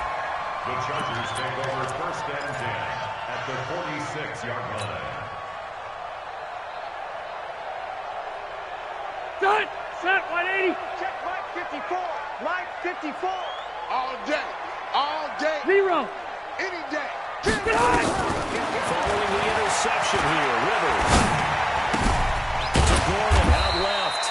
The Chargers take over first and 10 at the 46-yard line. Set, 180. Check Mike 54. Mike 54. All day. All day. 0. Any day. Following the interception here, Rivers. To Gordon out left.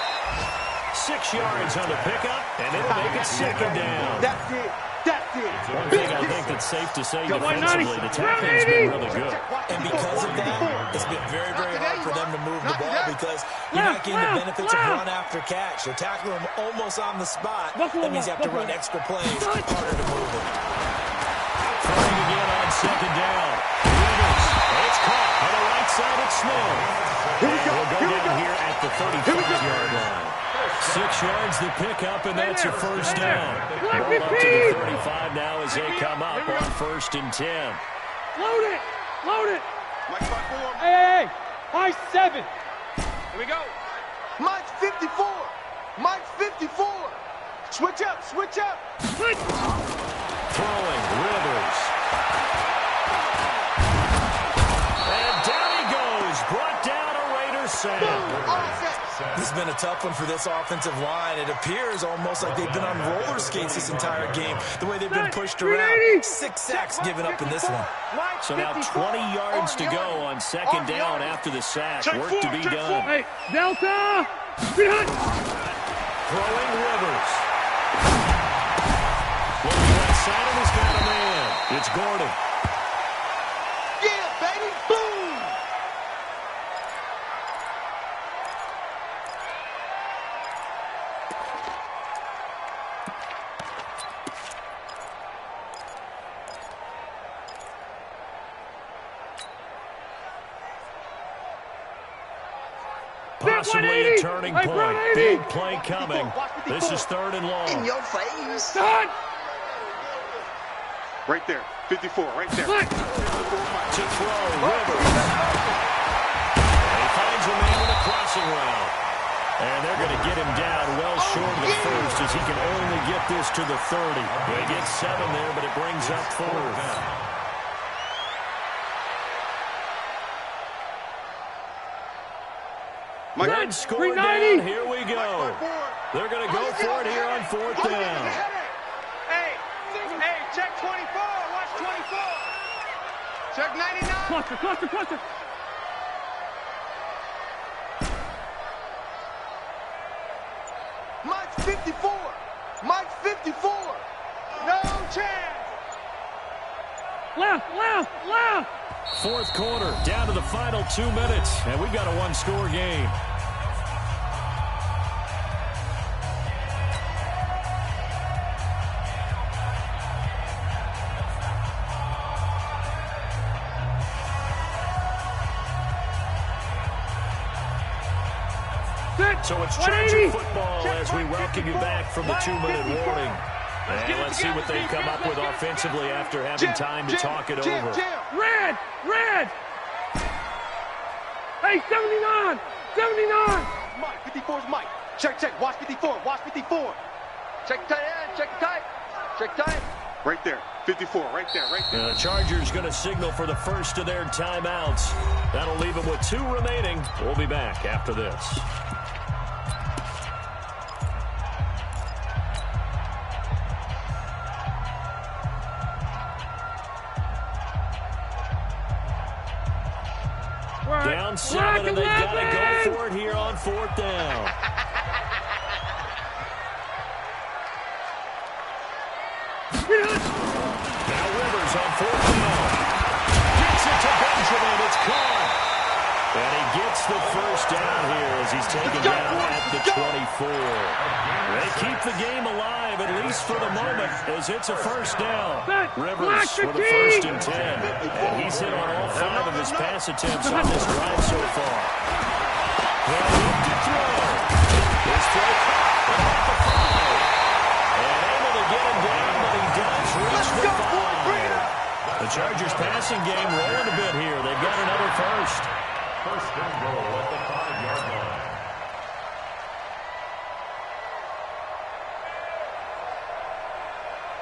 6 yards on the pickup, and it'll make it second down. That's it. That's it. One thing I think that's safe to say defensively, the tackling's been really good. And because of that, it's been very, very hard for them to move the ball because you're not getting the benefits of run after catch. They're tackling them almost on the spot. That means you have to run extra plays, harder to move it. Throwing again on second down. Rivers, it's caught on the right side of Smith. We'll go down here at the 35-yard line. 6 yards the pickup, and that's a first down. Ball up to the 35 now as they come up on 1st and 10. Load it. Load it. Mike 5-4. Hey. 5-7. Here we go. Mike 54. Mike 54. Switch up. Switch up. Throwing, Rivers. And down he goes. Brought down a Raider sack. This has been a tough one for this offensive line. It appears almost like they've been on roller skates this entire game, the way they've been pushed around. 6 sacks given up in this one. So now 20 yards to go on second down after the sack. Work to be done. Hey, Delta. Behind. Throwing Rivers. Looking right side of his got a man. It's Gordon. Yeah, baby. Boom. Possibly a turning point. Big play coming. This is 3rd and long. In your face. Start. Right there. 54. Right there. Mike. To throw, Rivers. He finds a man with a crossing route. And they're going to get him down well short of the first as he can only get this to the 30. They get 7 there, but it brings up 4th. Red score down. Here we go. They're going to go for it here on 4th down. Hey, check 24. Watch 24. Check 99. Cluster. Mike 54. Mike 54. No chance. Left. 4th quarter, down to the final 2 minutes, and we've got a 1-score game. So it's Charger football as we welcome you back from the 2-minute warning. And let's see what they come up with offensively after having time to talk it over. Red. Hey, 79. Mike, 54's Mike. Check. Watch 54. Check tight end. Check tight. Right there. 54. Right there. The Chargers going to signal for the first of their timeouts. That'll leave them with 2 remaining. We'll be back after this. Down 7, and they got to go for it here on 4th down. Now Rivers on 4th down. Gets it to Benjamin. It's caught. And he gets the first down here as he's taken down at the 24. They keep the game alive, at least for the moment, as it's a first down. Rivers with a 1st and 10. And he's hit on all 5 of his pass attempts on this drive so far. Well, to throw. This play at the 5. And able to get him down, but he does reach the 5. The Chargers passing game rolling a bit here. They've got another first. First and goal at the 5-yard line.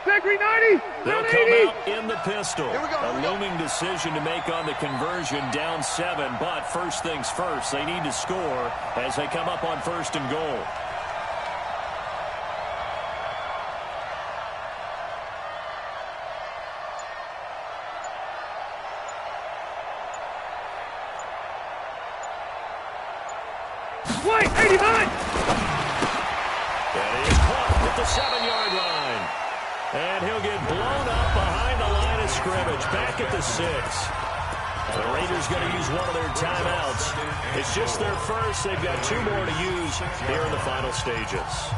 Factory 90. They'll come out in the pistol. A looming decision to make on the conversion, down 7. But first things first, they need to score as they come up on 1st and goal. Wait, 89! And he is caught at the 7-yard line. And he'll get blown up behind the line of scrimmage, back at the 6. The Raiders going to use one of their timeouts. It's just their first. They've got 2 more to use here in the final stages.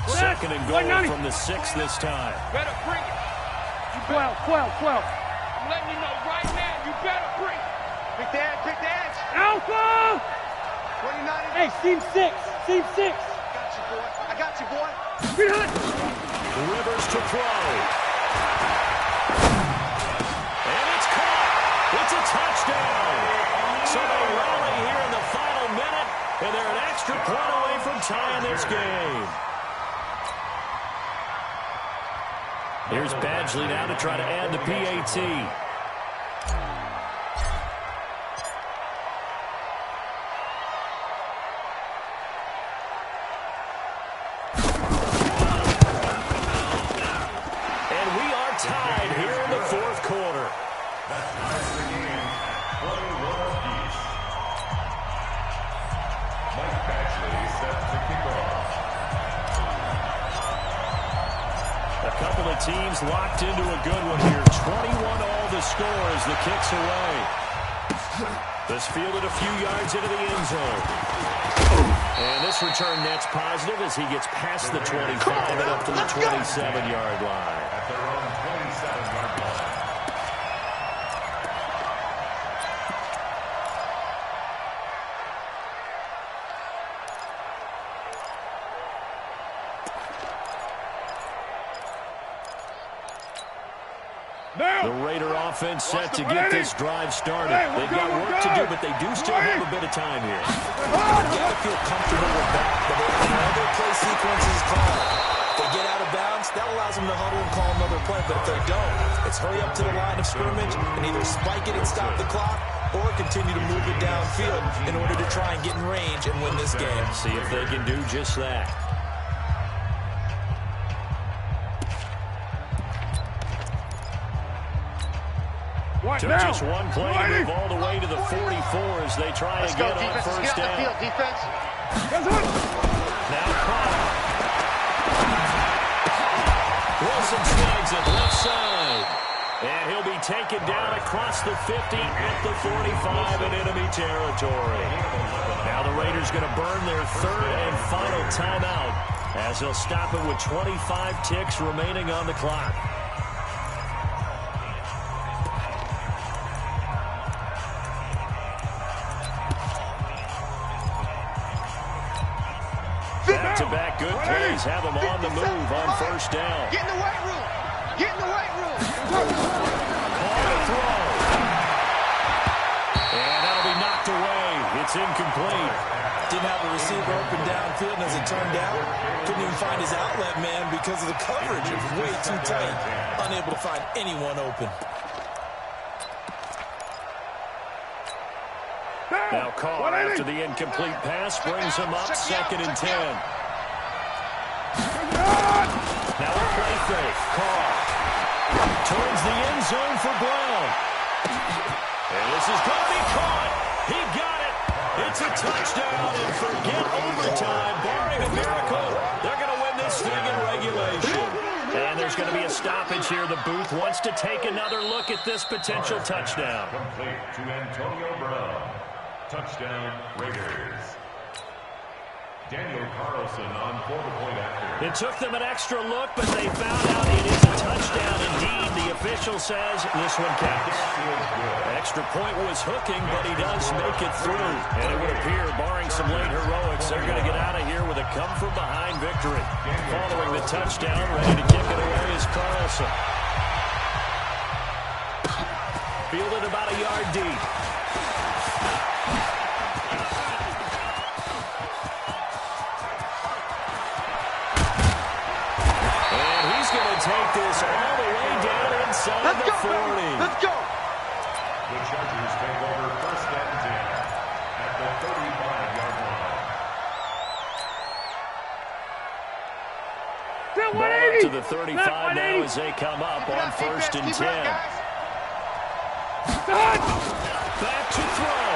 Second and goal from the 6 this time. Better bring it. 12. I'm letting you know right now, you better bring it. Pick the edge. Alpha! 29. Hey, seam 6. I got you, boy. Behind. Rivers to throw. And it's caught. It's a touchdown. So they rally here in the final minute, and they're an extra point away from tying this game. Here's Badgley now to try to add the PAT. And we are tied here in the 4th quarter. Mike Badgley set to kick off. A couple of teams locked into a good one here. 21-all the score as the kick's away. This fielded a few yards into the end zone. And this return net's positive as he gets past the 25 and up to the 27-yard line. At their own 27-yard line. The Raider offense set to get this drive started. They've got work to do, but they do still have a bit of time here. They've got to feel comfortable with that. But if another play sequence is called, if they get out of bounds, that allows them to huddle and call another play. But if they don't, it's hurry up to the line of scrimmage and either spike it and stop the clock or continue to move it downfield in order to try and get in range and win this game. See if they can do just that. Took just one play to move all the way to the 44 as they try to get on first down. Defense. Now caught. Wilson snags it left side. And he'll be taken down across the 50 at the 45 in enemy territory. Now the Raiders going to burn their 3rd and final timeout as they'll stop it with 25 ticks remaining on the clock. Back-to-back good plays have them on the move on first down. Get in the weight room. Call to throw. And that'll be knocked away. It's incomplete. Didn't have a receiver open downfield, and as it turned out, couldn't even find his outlet man because of the coverage. It was way too tight. Unable to find anyone open. Now caught after the incomplete pass brings him up 2nd and 10. Now a play fake. Carr towards the end zone for Brown. And this is going to be caught. He got it. It's a touchdown, and forget overtime. Barring a miracle, they're going to win this thing in regulation. And there's going to be a stoppage here. The booth wants to take another look at this potential touchdown. Complete to Antonio Brown. Touchdown, Raiders. Daniel Carlson on for the point after. It took them an extra look, but they found out it is a touchdown indeed. The official says this one counts. Extra point was hooking, but he does make it through. And it would appear, barring some late heroics, they're going to get out of here with a come-from-behind victory. Following the touchdown, ready to kick it away is Carlson. Fielded about a yard deep. Take this all the way down inside the 40. Let's go. The Chargers take over 1st and 10 at the 35-yard to the 35 now as they come up on 1st and 10. Back to throw.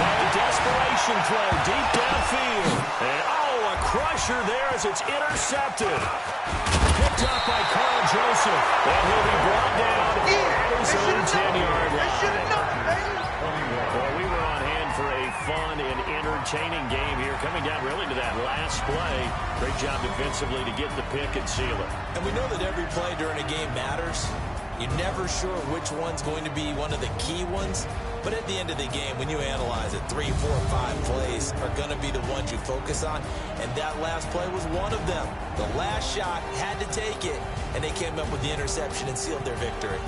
A desperation throw deep downfield. And, a crusher there as it's intercepted. Picked up by Carl Joseph. And he'll be brought down at his own 10-yard line. Well, we were on hand for a fun and entertaining game here, coming down really to that last play. Great job defensively to get the pick and seal it. And we know that every play during a game matters. You're never sure which one's going to be one of the key ones. But at the end of the game, when you analyze it, 3, 4, 5 plays are going to be the ones you focus on. And that last play was one of them. The last shot had to take it, and they came up with the interception and sealed their victory.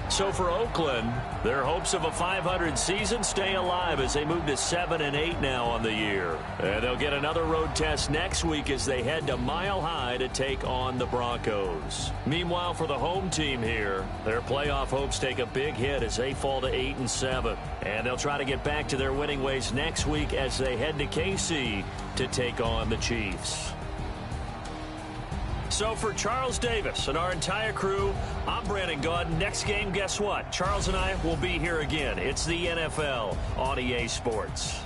So for Oakland, their hopes of a 500 season stay alive as they move to 7-8 now on the year. And they'll get another road test next week as they head to Mile High to take on the Broncos. Meanwhile, for the home team here, their playoff hopes take a big hit as they fall to 8-7. And they'll try to get back to their winning ways next week as they head to KC to take on the Chiefs. So for Charles Davis and our entire crew, I'm Brandon Gaudin. Next game, guess what? Charles and I will be here again. It's the NFL on EA Sports.